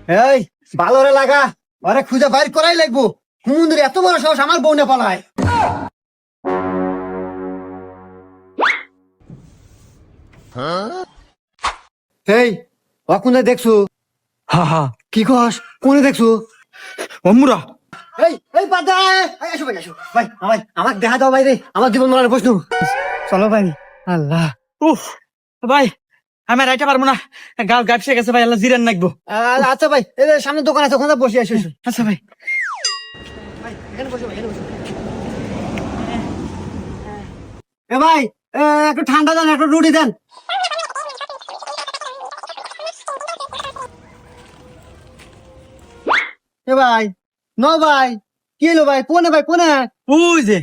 এই ভালো রে লাগা, ওরে খুঁজে বাইর করাই লাগবো। হুমুন্দির এত বড় সাহস আমার বউ না পালায়। এই অকুনে দেখছো? হা হা কি কস? কোনে দেখছো? অমুরা এই পাদা, আসো ভাই, আসো ভাই, আমাকে দেখা দাও ভাই রে, আমার জীবন মরণের প্রশ্ন। চলো ভাই। আল্লাহ। উফ ভাই আমি আর আইতে পারবো না, গাল গাপসে গেছে ভাই, আল্লাহ জিরান নাকবো। আচ্ছা ভাই, এই যে সামনে দোকান আছে, ওখানে বসে আসো। আচ্ছা ভাই। ভাই এখানে বসো, এখানে বসো। এ ভাই, একটু ঠান্ডা দেন, একটু রুটি দেন। এ ভাই, ন ভাই, কি হলো ভাই? কোনে ভাই, কোনে? ওই যে